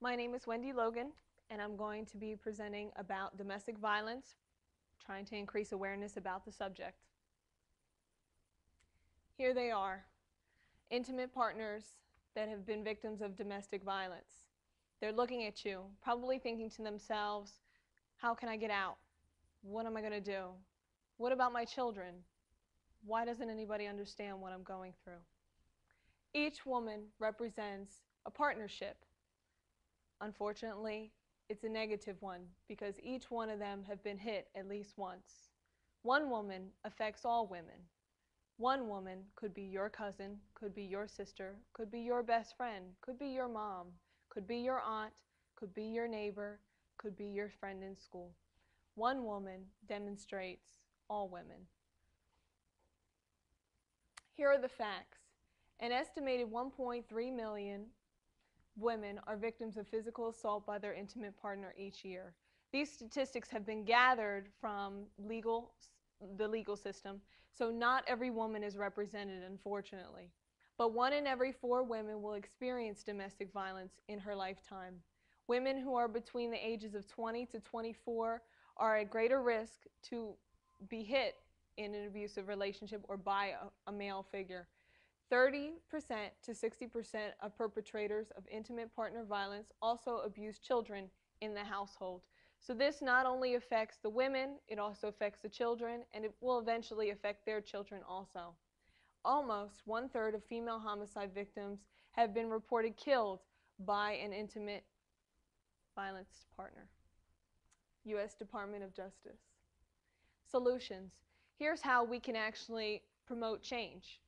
My name is Wendy Logan, and I'm going to be presenting about domestic violence, trying to increase awareness about the subject. Here they are, intimate partners that have been victims of domestic violence. They're looking at you, probably thinking to themselves, how can I get out? What am I going to do? What about my children? Why doesn't anybody understand what I'm going through? Each woman represents a partnership. Unfortunately, it's a negative one because each one of them have been hit at least once. One woman affects all women. One woman could be your cousin, could be your sister, could be your best friend, could be your mom, could be your aunt, could be your neighbor, could be your friend in school. One woman demonstrates all women. Here are the facts. An estimated 1.3 million women are victims of physical assault by their intimate partner each year. These statistics have been gathered from the legal system, so not every woman is represented, unfortunately. But 1 in every 4 women will experience domestic violence in her lifetime. Women who are between the ages of 20 to 24 are at greater risk to be hit in an abusive relationship or by a male figure. 30% to 60% of perpetrators of intimate partner violence also abuse children in the household. So this not only affects the women, it also affects the children, and it will eventually affect their children also. Almost 1/3 of female homicide victims have been reported killed by an intimate violence partner. U.S. Department of Justice. Solutions. Here's how we can actually promote change.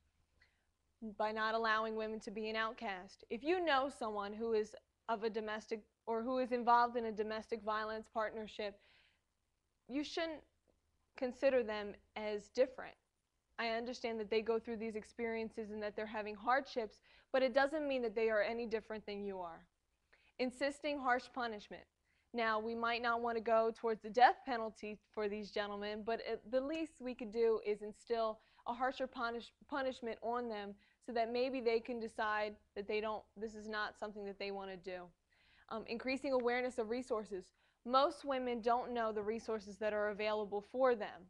By not allowing women to be an outcast. If you know someone who is of a domestic or who is involved in a domestic violence partnership, you shouldn't consider them as different. I understand that they go through these experiences and that they're having hardships, but it doesn't mean that they are any different than you are. Insisting harsh punishment. Now, we might not want to go towards the death penalty for these gentlemen, but the least we could do is instill a harsher punishment on them so that maybe they can decide that this is not something that they want to do. Increasing awareness of resources. Most women don't know the resources that are available for them.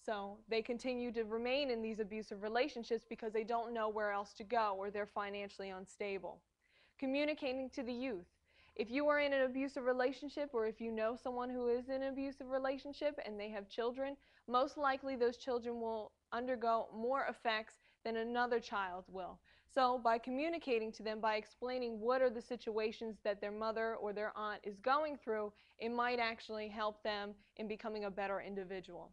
So they continue to remain in these abusive relationships because they don't know where else to go or they're financially unstable. Communicating to the youth. If you are in an abusive relationship or if you know someone who is in an abusive relationship and they have children, most likely those children will undergo more effects than another child will. So by communicating to them, by explaining what are the situations that their mother or their aunt is going through, it might actually help them in becoming a better individual.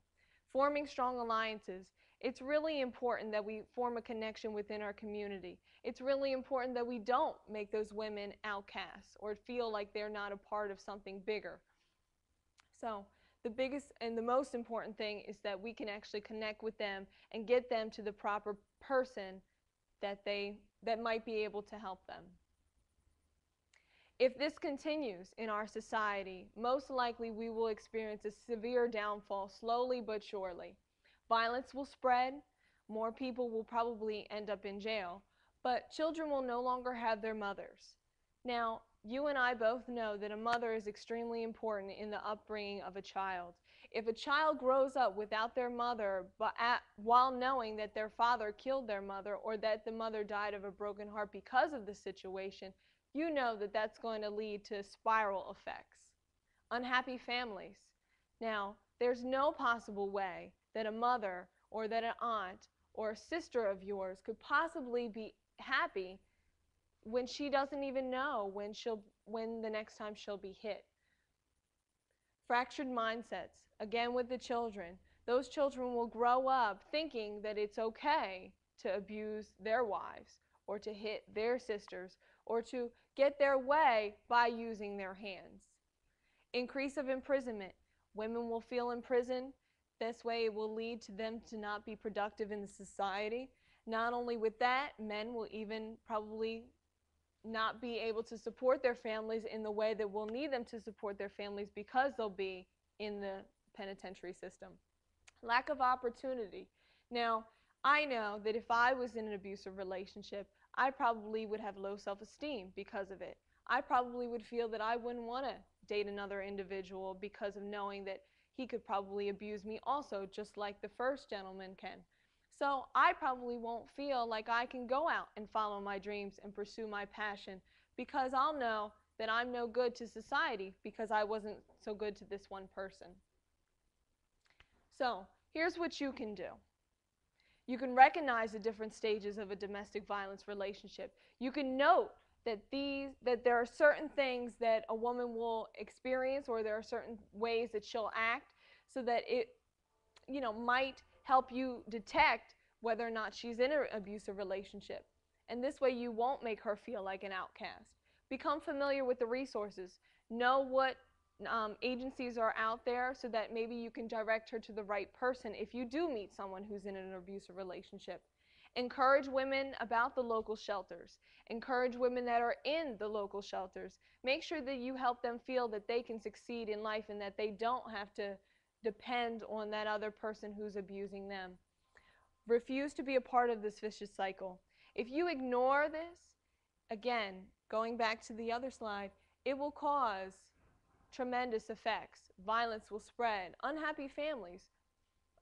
Forming strong alliances. It's really important that we form a connection within our community. It's really important that we don't make those women outcasts or feel like they're not a part of something bigger. So the biggest and the most important thing is that we can actually connect with them and get them to the proper person that might be able to help them. If this continues in our society, most likely we will experience a severe downfall slowly but surely. Violence will spread, more people will probably end up in jail, but children will no longer have their mothers. Now, you and I both know that a mother is extremely important in the upbringing of a child. If a child grows up without their mother while knowing that their father killed their mother or that the mother died of a broken heart because of the situation, you know that that's going to lead to spiral effects. Unhappy families. Now, there's no possible way that a mother or that an aunt or a sister of yours could possibly be happy when she doesn't even know when the next time she'll be hit. Fractured mindsets. Again with the children. Those children will grow up thinking that it's okay to abuse their wives or to hit their sisters or to get their way by using their hands. Increase of imprisonment. Women will feel imprisoned. This way it will lead to them to not be productive in the society. Not only with that, men will even probably not be able to support their families in the way that we'll need them to support their families because they'll be in the penitentiary system. Lack of opportunity. Now, I know that if I was in an abusive relationship, I probably would have low self-esteem because of it. I probably would feel that I wouldn't want to date another individual because of knowing that he could probably abuse me also, just like the first gentleman can. So I probably won't feel like I can go out and follow my dreams and pursue my passion because I'll know that I'm no good to society because I wasn't so good to this one person. So here's what you can do. You can recognize the different stages of a domestic violence relationship. You can note that there are certain things that a woman will experience, or there are certain ways that she'll act, so that it might help you detect whether or not she's in an abusive relationship. And this way you won't make her feel like an outcast. Become familiar with the resources. Know what agencies are out there so that maybe you can direct her to the right person if you do meet someone who's in an abusive relationship. Encourage women about the local shelters. Encourage women that are in the local shelters. Make sure that you help them feel that they can succeed in life and that they don't have to depend on that other person who's abusing them. Refuse to be a part of this vicious cycle. If you ignore this, again, going back to the other slide, it will cause tremendous effects. Violence will spread, unhappy families,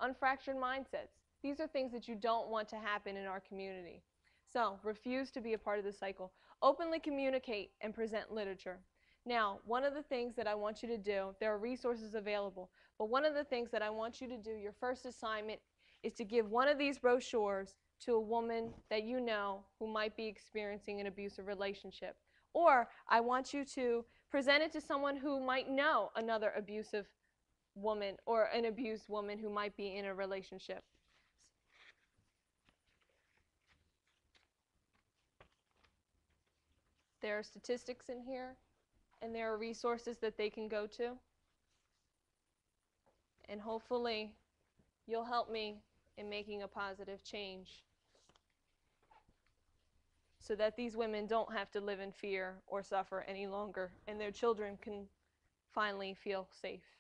unfractured mindsets. These are things that you don't want to happen in our community. So, refuse to be a part of the cycle. Openly communicate and present literature. Now, one of the things that I want you to do, there are resources available, but one of the things that I want you to do, your first assignment, is to give one of these brochures to a woman that you know who might be experiencing an abusive relationship. Or I want you to present it to someone who might know another abusive woman or an abused woman who might be in a relationship. There are statistics in here, and there are resources that they can go to. And hopefully, you'll help me in making a positive change so that these women don't have to live in fear or suffer any longer, and their children can finally feel safe.